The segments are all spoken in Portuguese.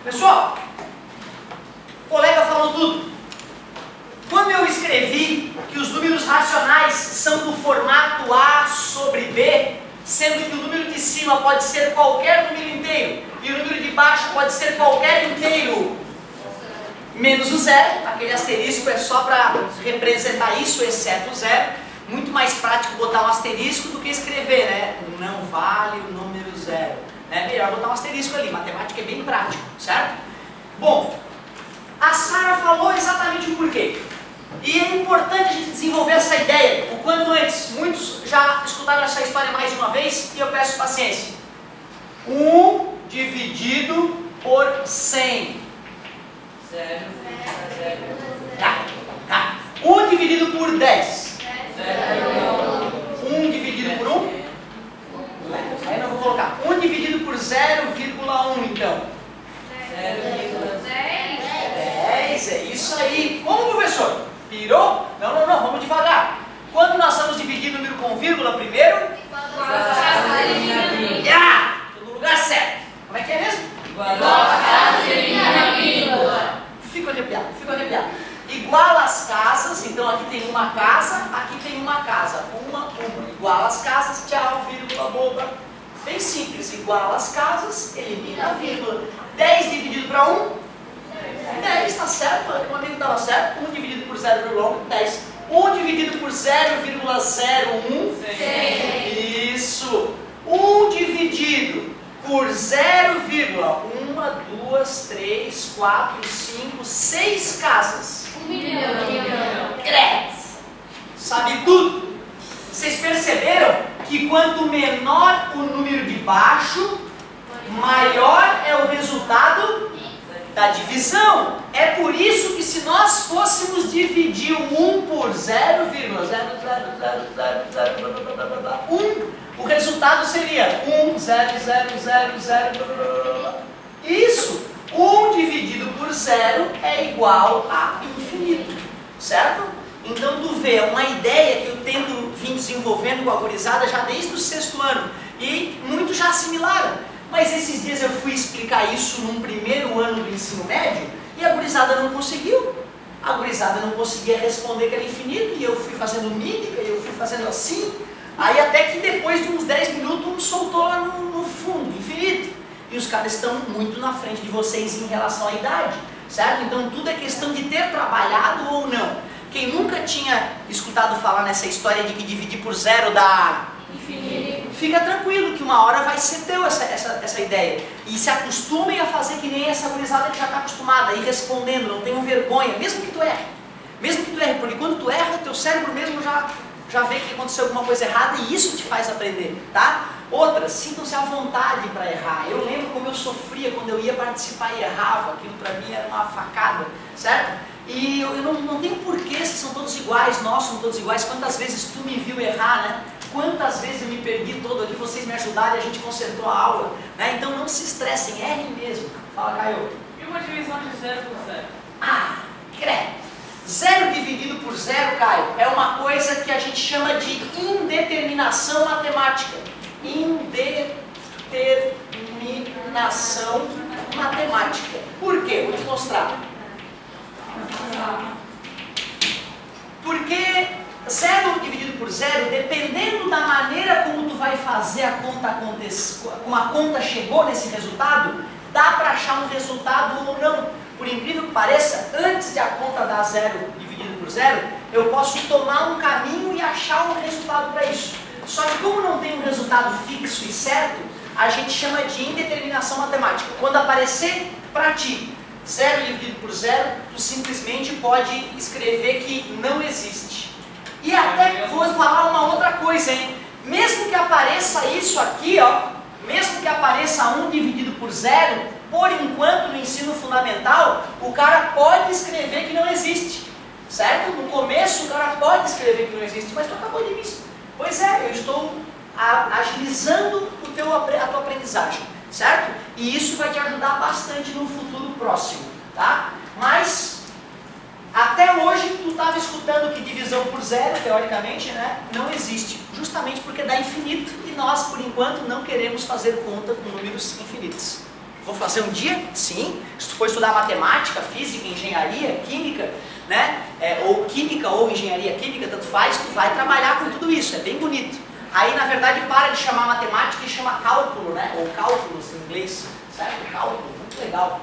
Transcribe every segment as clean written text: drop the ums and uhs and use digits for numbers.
Pessoal, o colega falou tudo. Quando eu escrevi que os números racionais são do formato A sobre B, sendo que o número de cima pode ser qualquer número inteiro e o número de baixo pode ser qualquer inteiro menos o zero, aquele asterisco é só para representar isso, exceto o zero. Muito mais prático botar um asterisco do que escrever, né? Não vale o número zero. É melhor botar um asterisco ali, matemática é bem prático, certo? Bom, a Sara falou exatamente o porquê. E é importante a gente desenvolver essa ideia o quanto antes. Muitos já escutaram essa história mais de uma vez e eu peço paciência. 1 dividido por 100. 1 dividido por 10. 1 dividido por 1? Aí não vou colocar. 1 dividido por 0,1 então. 10, é isso aí. Como, professor? Pirou? Não, vamos devagar. Quando nós vamos dividir número com vírgula primeiro? Tô no lugar certo. Como é que é mesmo? Fico arrepiado. Iguala as casas, então aqui tem uma casa, aqui tem uma casa. Uma. Iguala as casas, tchau, vírgula, boba. Bem simples, iguala as casas, elimina a vírgula. 10 dividido para 1? 10, está certo, o amigo estava certo. 1 dividido por 0,1, 10. 1 dividido por 0,01, isso. 1 dividido por 0, 1, 2, 3, 4, 5, 6 casas. 1 milhão. Cresce. Sabe tudo. Vocês perceberam que quanto menor o número de baixo, maior é o resultado da divisão. É por isso que se nós fôssemos dividir o 1 por 0,00001, o resultado seria 1, 0, 0, 0, 0, isso. 1 dividido por 0 é igual a infinito, certo? Então tu vê, é uma ideia que eu tento vir desenvolvendo com a gurizada já desde o 6º ano, e muitos já assimilaram. Mas esses dias eu fui explicar isso num primeiro ano do ensino médio e a gurizada não conseguiu. A gurizada não conseguia responder que era infinito e eu fui fazendo mímica e eu fui fazendo assim. Aí até que depois de uns 10 minutos um soltou lá no fundo, infinito. E os caras estão muito na frente de vocês em relação à idade, certo? Então tudo é questão de ter trabalhado ou não. Quem nunca tinha escutado falar nessa história de que dividir por 0 dá infinito, fica tranquilo que uma hora vai ser teu essa ideia. E se acostumem a fazer que nem essa gurizada que já está acostumada, a ir respondendo, não tenham vergonha, mesmo que tu erre. Mesmo que tu erre, porque quando tu erra, teu cérebro mesmo já vê que aconteceu alguma coisa errada e isso te faz aprender, tá? Outra, sintam-se à vontade para errar. Eu lembro como eu sofria quando eu ia participar e errava, aquilo para mim era uma facada, certo? E eu não tenho porquê, se são todos iguais, nós somos todos iguais. Quantas vezes tu me viu errar, né? Quantas vezes eu me perdi todo aqui, vocês me ajudaram e a gente consertou a aula, né? Então não se estressem, errem mesmo. Fala, Caio. E uma divisão de 0 por 0? Ah, credo. 0 dividido por 0, Caio, é uma coisa que a gente chama de indeterminação matemática. Indeterminação matemática. Por quê? Vou te mostrar. Porque 0 dividido por 0, dependendo da maneira como tu vai fazer a conta acontecer, como a conta chegou nesse resultado, dá para achar um resultado ou não. Por incrível que pareça, antes de a conta dar 0 dividido por 0, eu posso tomar um caminho e achar um resultado para isso. Só que como não tem um resultado fixo e certo, a gente chama de indeterminação matemática. Quando aparecer para ti 0 dividido por 0, tu simplesmente pode escrever que não existe. E até vou falar uma outra coisa, hein? Mesmo que apareça isso aqui, ó, mesmo que apareça 1 dividido por 0, por enquanto no ensino fundamental, o cara pode escrever que não existe, certo? No começo o cara pode escrever que não existe, mas tu acabou de ver. Pois é, eu estou agilizando a tua aprendizagem, certo? E isso vai te ajudar bastante no futuro próximo, tá? Mas até hoje tu estava escutando que divisão por 0, teoricamente, né, não existe, justamente porque dá infinito e nós, por enquanto, não queremos fazer conta com números infinitos. Vou fazer um dia? Sim. Se tu for estudar matemática, física, engenharia, química, né? Ou química ou engenharia química, tanto faz, tu vai trabalhar com tudo isso, é bem bonito. Aí, na verdade, para de chamar matemática e chama cálculo, né? Ou cálculos em inglês, certo? Cálculo, muito legal.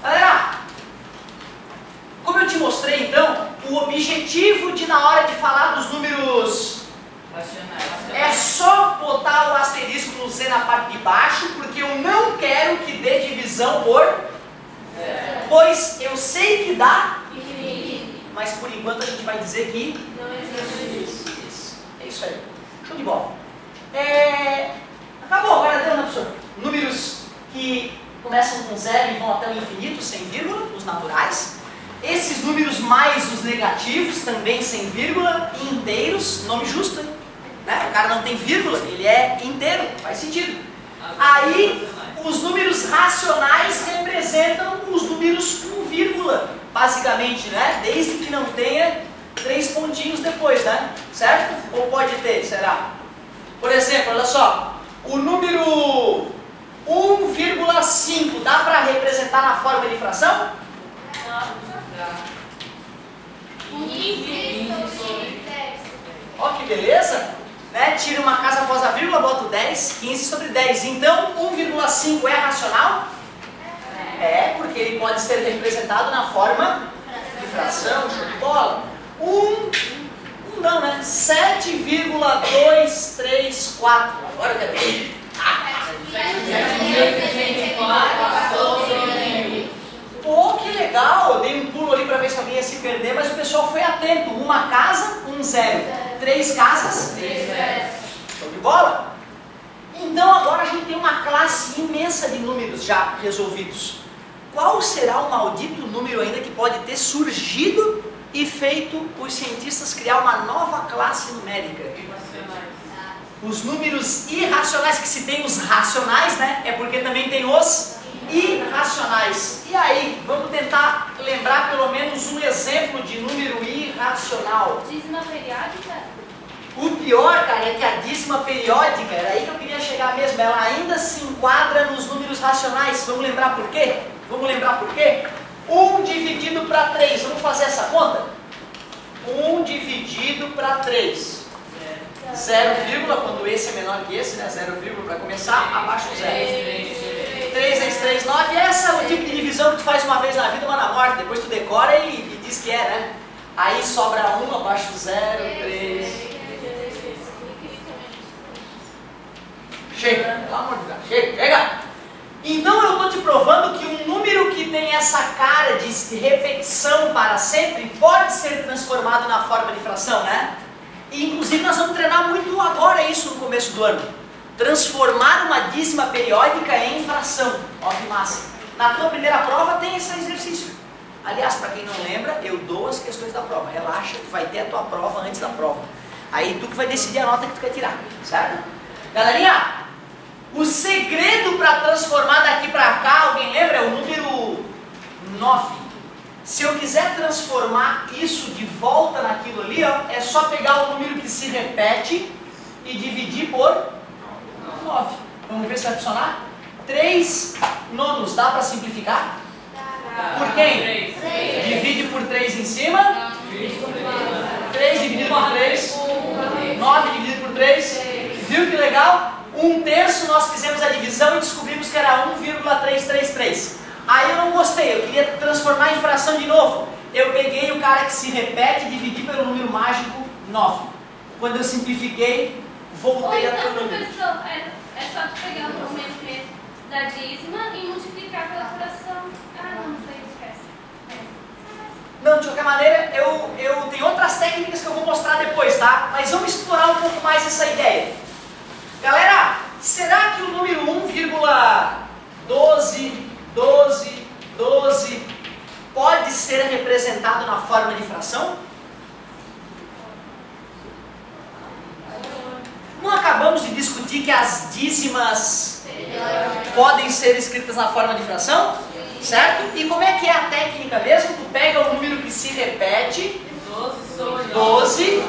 Galera, como eu te mostrei, então, o objetivo de, na hora de falar dos números é só botar o asterisco no Z na parte de baixo, porque eu não quero que dê divisão por... Pois eu sei que dá, mas por enquanto a gente vai dizer que... Não existe. Isso. É isso aí. Show de bola. Acabou, agora deu, né, professor? Números que começam com 0 e vão até o infinito, sem vírgula, os naturais. Esses números mais os negativos, também sem vírgula, e inteiros, nome justo, hein? Né? O cara não tem vírgula, ele é inteiro, faz sentido. Aí, os números racionais representam os números com vírgula, basicamente, né? Desde que não tenha 3 pontinhos depois, né? Certo? Ou pode ter, será? Por exemplo, olha só, o número 1,5 dá para representar na forma de fração? Ó que beleza! Né? Tira uma casa após a vírgula, bota o 10, 15 sobre 10. Então, 1,5 é racional? É, porque ele pode ser representado na forma de fração, show de bola. Não, né? 7,234. Agora eu quero ver. Pô, que legal! Eu dei um pulo ali para ver se alguém ia se perder, mas o pessoal foi atento. Uma casa, 1 0. 3 casas, 3 0. Show de bola? Então agora a gente tem uma classe imensa de números já resolvidos. Qual será o maldito número ainda que pode ter surgido e feito os cientistas criar uma nova classe numérica? Os números irracionais, que se tem os racionais, né? É porque também tem os irracionais. E aí, vamos tentar lembrar pelo menos um exemplo de número irracional. Dízima periódica? O pior, cara, é que a dízima periódica, era aí que eu queria chegar mesmo, ela ainda se enquadra nos números racionais. Vamos lembrar por quê? 1 dividido para 3. Vamos fazer essa conta? 1 dividido para 3. 0, quando esse é menor que esse, né? 0, para começar, abaixo do 0. 3 vezes 3, 9. Essa é o tipo de divisão que tu faz uma vez na vida, uma na morte. Depois tu decora e diz que é, né? Aí sobra 1 abaixo do 0, 3. Chega, pelo amor de Deus, chega! Então eu estou te provando que um número que tem essa cara de repetição para sempre pode ser transformado na forma de fração, né? E inclusive nós vamos treinar muito agora isso no começo do ano. Transformar uma dízima periódica em fração. Ó que massa! Na tua primeira prova tem esse exercício. Aliás, para quem não lembra, eu dou as questões da prova. Relaxa, tu vai ter a tua prova antes da prova. Aí tu que vai decidir a nota que tu quer tirar, certo? Galerinha, o segredo para transformar daqui para cá, alguém lembra? É o número 9. Se eu quiser transformar isso de volta naquilo ali, ó, é só pegar o número que se repete e dividir por 9. Vamos ver se vai funcionar? 3 nonos, dá para simplificar? Por quem? 3. Divide por 3 em cima. 3 dividido por 3. 9 dividido por 3. Viu que legal? 1/3 nós fizemos a divisão e descobrimos que era 1,333. Aí eu não gostei, eu queria transformar em fração de novo. Eu peguei o cara que se repete e dividi pelo número mágico 9. Quando eu simplifiquei, voltei a ter o número. Professor, é só tu pegar o número da dízima e multiplicar pela fração. Não sei, esquece. Não, de qualquer maneira, eu tenho outras técnicas que eu vou mostrar depois, tá? Mas vamos explorar um pouco mais essa ideia. Galera, será que o número 1,12 pode ser representado na forma de fração? Não acabamos de discutir que as dízimas podem ser escritas na forma de fração? Certo? E como é que é a técnica mesmo? Tu pega o número que se repete, 12,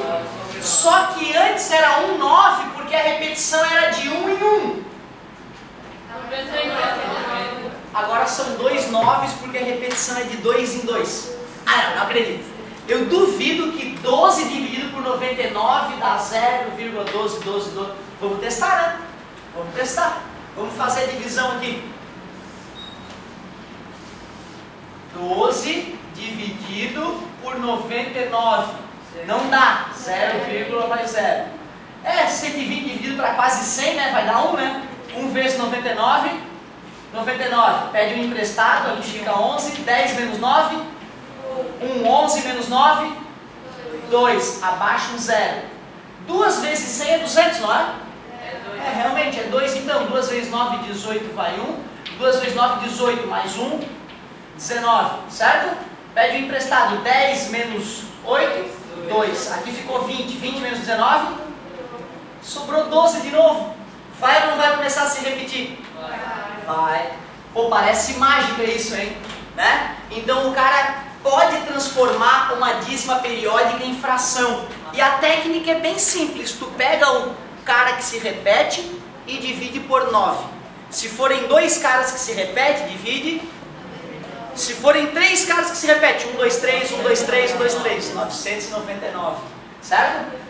só que antes era 9, porque a repetição era de 1 em 1. agora são 2 9s porque a repetição é de 2 em 2. Ah, não acredito. Eu duvido que 12 dividido por 99 dá 0,12, 12. Vamos testar, né? Vamos testar. Vamos fazer a divisão aqui. 12 dividido por 99. Não dá. 0, vai 0. 120 dividido para quase 100, né? Vai dar 1, né? 1 vezes 99. 99. Pede um emprestado, aqui fica 11. 10 menos 9. 1, 11 menos 9. 2. Abaixa um 0. 2 vezes 100 é 200, não é? Realmente, é 2 então. 2 vezes 9, 18 vai 1. 2 vezes 9, 18 mais 1, 19, certo? Pede um emprestado. 10 menos 8, 2. Aqui ficou 20. 20 menos 19, sobrou 12 de novo. Vai ou não vai começar a se repetir? Vai. Pô, parece mágica isso, hein? Né? Então o cara pode transformar uma dízima periódica em fração. E a técnica é bem simples. Tu pega o cara que se repete e divide por 9. Se forem 2 caras que se repetem, divide. Se forem 3 caras que se repetem, 1, 2, 3, 1, 2, 3, 1, 2, 3, 999. Certo?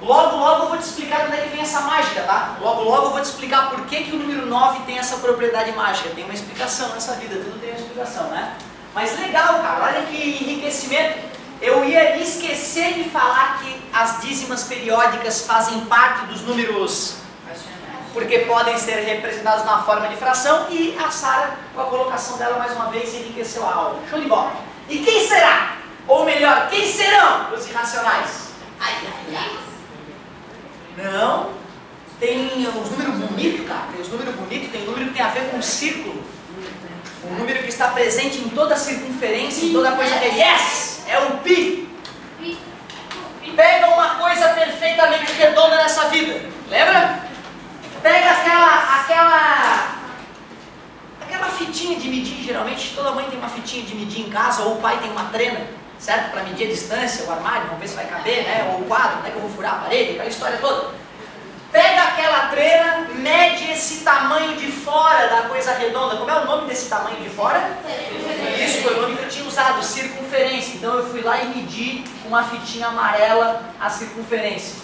Logo eu vou te explicar onde é que vem essa mágica, tá? Logo eu vou te explicar por que o número 9 tem essa propriedade mágica. Tem uma explicação nessa vida, tudo tem uma explicação, né? Mas legal, cara, olha que enriquecimento. Eu ia esquecer de falar que as dízimas periódicas fazem parte dos números, porque podem ser representados na forma de fração, e a Sara, com a colocação dela mais uma vez, enriqueceu a aula. Show de bola. E quem será? Ou melhor, quem serão os irracionais? Ai. Não, tem os números bonitos, cara. Tem os números bonitos, tem número que tem a ver com um círculo. Um número que está presente em toda a circunferência, em toda coisa que é yes! É o pi. Pega uma coisa perfeitamente redonda nessa vida. Lembra? Pega aquela fitinha de medir, geralmente toda mãe tem uma fitinha de medir em casa, ou o pai tem uma trena, certo? Para medir a distância, o armário, vamos ver se vai caber, né? Ou o quadro, né? Que eu vou furar a parede, aquela história toda. Pega aquela trena, mede esse tamanho de fora da coisa redonda. Como é o nome desse tamanho de fora? Isso foi o nome que eu tinha usado, circunferência. Então eu fui lá e medi com uma fitinha amarela a circunferência.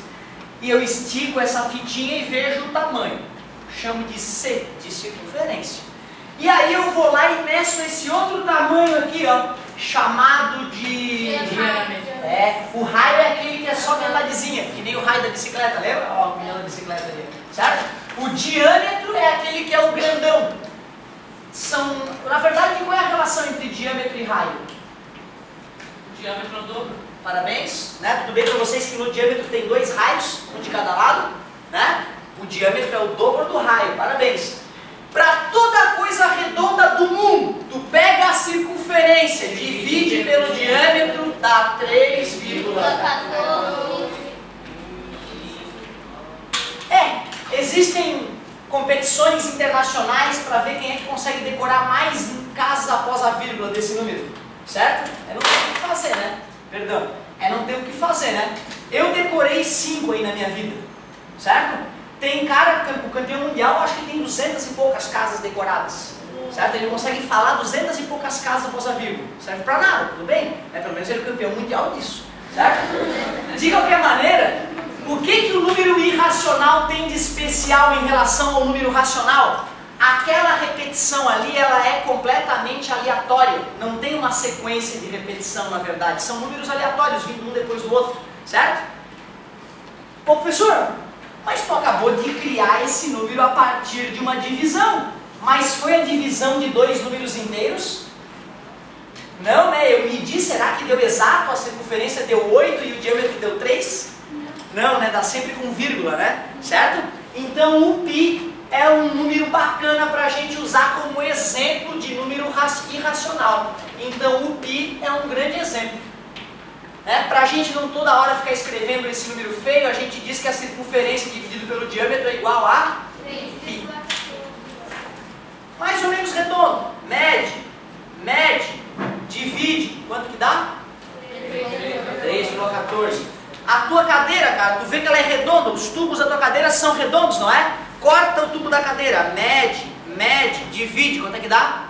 E eu estico essa fitinha e vejo o tamanho. Chamo de C, de circunferência. E aí eu vou lá e meço esse outro tamanho aqui, ó, chamado de... o raio é aquele que é só metadezinha, que nem o raio da bicicleta, lembra? Ó, a menina da bicicleta ali, certo? O diâmetro é aquele que é o grandão. Na verdade, qual é a relação entre diâmetro e raio? O diâmetro é o dobro. Parabéns, né? Tudo bem para vocês que no diâmetro tem 2 raios, um de cada lado, né? O diâmetro é o dobro do raio, parabéns. Para toda coisa redonda do mundo, tu pega a circunferência, divide pelo diâmetro, dá 3,14. Existem competições internacionais para ver quem é que consegue decorar mais casas após a vírgula desse número, certo? Não tem o que fazer, né? Perdão, não tem o que fazer, né? Eu decorei 5 aí na minha vida, certo? Tem cara, o campeão mundial, acho que tem 200 e poucas casas decoradas, certo? Ele consegue falar 200 e poucas casas após a vírgula. Serve pra nada, tudo bem? Pelo menos ele é campeão mundial disso, certo? De qualquer maneira, o que o número irracional tem de especial em relação ao número racional? Aquela repetição ali, ela é completamente aleatória. Não tem uma sequência de repetição, na verdade. São números aleatórios, vindo um depois do outro, certo? Pô, professor, mas tu acabou de criar esse número a partir de uma divisão. Mas foi a divisão de 2 números inteiros? Não, né? Eu medi, será que deu exato? A circunferência deu 8 e o diâmetro deu 3? Não, né? Dá sempre com vírgula, né? Certo? Então o pi é um número bacana para a gente usar como exemplo de número irracional. Então o pi é um grande exemplo. Para a gente não toda hora ficar escrevendo esse número feio, a gente diz que a circunferência dividido pelo diâmetro é igual a pi. Mais ou menos redondo. Mede, divide. Quanto que dá? 3,14. A tua cadeira, cara, tu vê que ela é redonda. Os tubos da tua cadeira são redondos, não é? Corta o tubo da cadeira. Mede, divide. Quanto é que dá?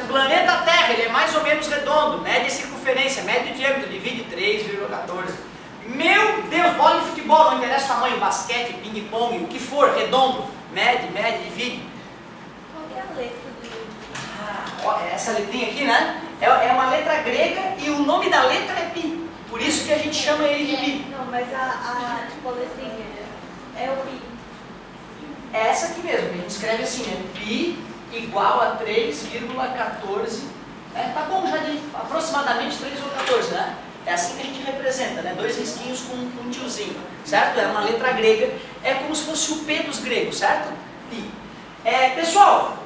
planeta Terra, ele é mais ou menos redondo, mede a circunferência, mede o diâmetro, divide 3,14. Meu Deus, bola de futebol, não interessa o tamanho, basquete, ping-pong, o que for, redondo, mede, divide. Qual que é a letra do... Ó, essa letrinha aqui, né? É uma letra grega e o nome da letra é pi. Por isso que a gente chama ele de pi. Não, mas a tipo, letrinha é o pi. É essa aqui mesmo, a gente escreve assim, né? Pi igual a 3,14. Tá bom já de aproximadamente 3,14, né? É assim que a gente representa, né? 2 risquinhos com um tiozinho, certo? É uma letra grega, é como se fosse o P dos gregos, certo? Pi. Pessoal,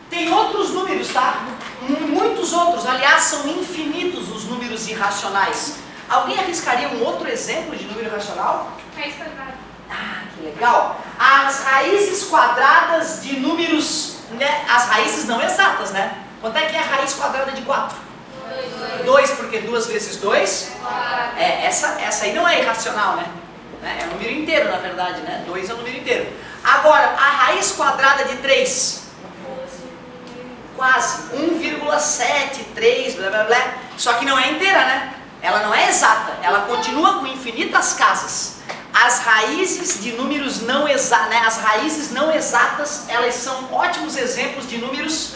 tem outros números, tá? Muitos outros, aliás, são infinitos os números irracionais. Alguém arriscaria um outro exemplo de número irracional? Raiz quadrada. Ah, que legal! As raízes quadradas de números, né? As raízes não exatas, né? Quanto é que é a raiz quadrada de 4? 2, porque 2 vezes 2? Essa aí não é irracional, né? É um número inteiro, na verdade, né? 2 é um número inteiro. Agora, a raiz quadrada de 3? Quase, 1,73, blá blá blá. Só que não é inteira, né? Ela não é exata, ela continua com infinitas casas. As raízes de números não exatos, né? As raízes não exatas, elas são ótimos exemplos de números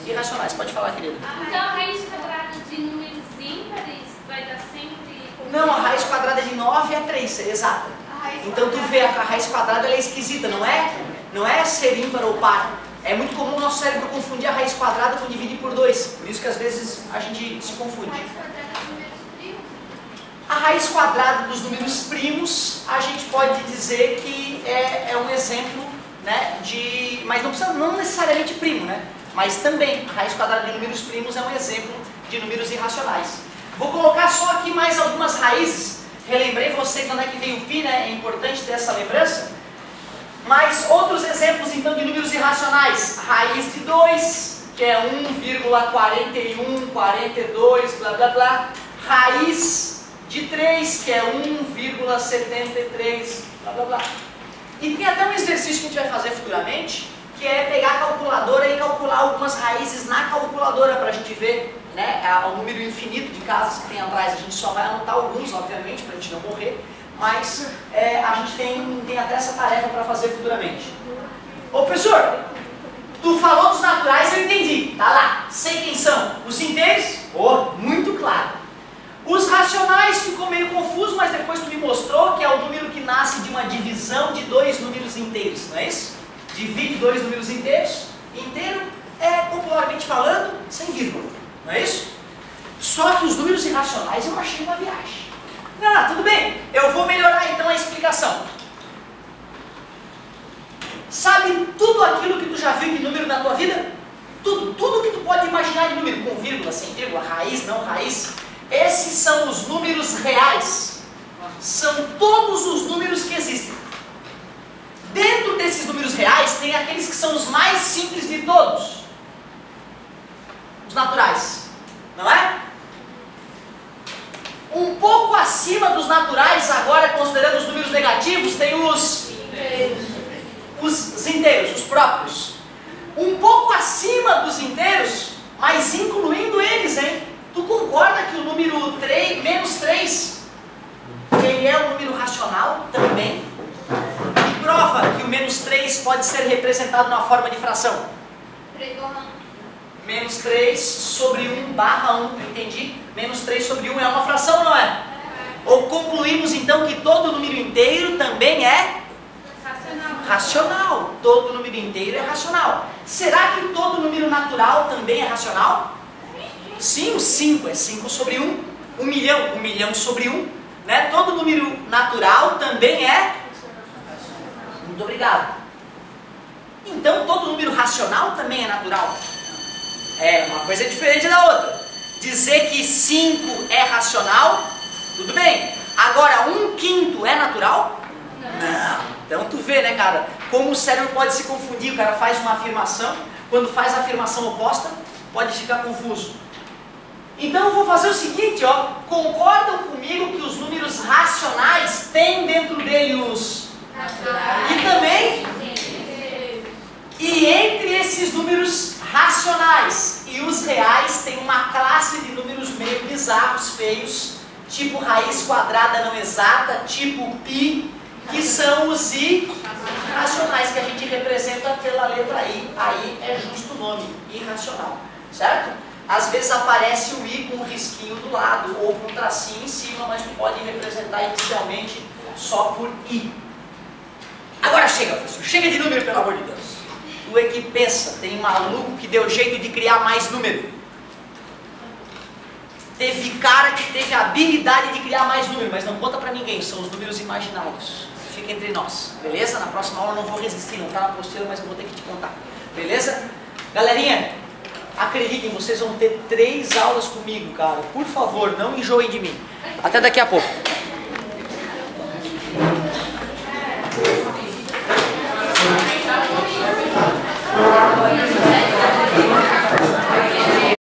irracionais. Pode falar, querida. Então a raiz quadrada de números ímpares vai dar sempre... Não, a raiz quadrada de 9 é 3, é exata. Então tu vê, a raiz quadrada ela é esquisita, não é ser ímpar ou par. É muito comum o nosso cérebro confundir a raiz quadrada com dividir por 2. Por isso que às vezes a gente se confunde. A raiz quadrada dos números primos, a gente pode dizer que é um exemplo, né, mas não necessariamente primo, né? Mas também, a raiz quadrada de números primos é um exemplo de números irracionais. Vou colocar só aqui mais algumas raízes. Relembrei vocês onde é que veio o pi, né? É importante ter essa lembrança. Mas outros exemplos, então, de números irracionais. Raiz de 2, que é 1,41, 42, blá, blá, blá. Raiz de 3, que é 1,73, blá, blá, blá. E tem até um exercício que a gente vai fazer futuramente, que é pegar a calculadora e calcular algumas raízes na calculadora para a gente ver, né, o número infinito de casas que tem atrás. A gente só vai anotar alguns, obviamente, para a gente não morrer, mas a gente tem até essa tarefa para fazer futuramente. Ô professor, tu falou dos naturais, eu entendi, tá lá, sei quem são. Os inteiros? Muito claro. Os racionais ficou meio confuso, mas depois tu me mostrou que é o número que nasce de uma divisão de 2 números inteiros, não é isso? Divide 2 números inteiros, inteiro popularmente falando, sem vírgula, não é isso? Só que os números irracionais eu achei uma viagem. Não, tudo bem, eu vou melhorar então a explicação. Sabe tudo aquilo que tu já viu de número na tua vida? Tudo que tu pode imaginar de número, com vírgula, sem vírgula, raiz, não raiz. Esses são os números reais. São todos os números que existem. Dentro desses números reais tem aqueles que são os mais simples de todos. Os naturais, não é? Um pouco acima dos naturais, agora considerando os números negativos, tem os inteiros, os próprios. Um pouco acima dos inteiros, mas incluindo eles, hein? Tu concorda que o número 3, menos 3, ele é um número racional também? E prova que o menos 3 pode ser representado na forma de fração. 3 barra 1. Menos 3 sobre 1 barra 1, entendi? Menos 3 sobre 1 é uma fração, não é? Ou concluímos então que todo número inteiro também é racional. Todo número inteiro é racional. Será que todo número natural também é racional? Sim, o 5 é 5 sobre 1. 1 milhão sobre 1. Né? Todo número natural também é... Muito obrigado. Então todo número racional também é natural. Uma coisa é diferente da outra. Dizer que 5 é racional, tudo bem. Agora, 1/5 é natural? Não. Então tu vê, né, cara, como o cérebro pode se confundir. O cara faz uma afirmação, quando faz a afirmação oposta, pode ficar confuso. Então eu vou fazer o seguinte, ó. Concordam comigo que os números racionais têm dentro dele os... E também... E entre esses números racionais E os reais têm uma classe de números meio bizarros, feios, tipo raiz quadrada não exata, tipo pi, que são os irracionais, que a gente representa pela letra I. Aí é justo o nome, irracional, certo? Às vezes aparece o I com um risquinho do lado, ou com um tracinho em cima, mas tu pode representar inicialmente só por I. Agora chega, professor, chega de número, pelo amor de Deus. Tu é que pensa, tem maluco que deu jeito de criar mais número. Teve cara que teve a habilidade de criar mais número, mas não conta pra ninguém, são os números imaginários. Fica entre nós, beleza? Na próxima aula eu não vou resistir, não tá na apostila, mas eu vou ter que te contar, beleza? Galerinha, acreditem, vocês vão ter 3 aulas comigo, cara. Por favor, não enjoem de mim. Até daqui a pouco.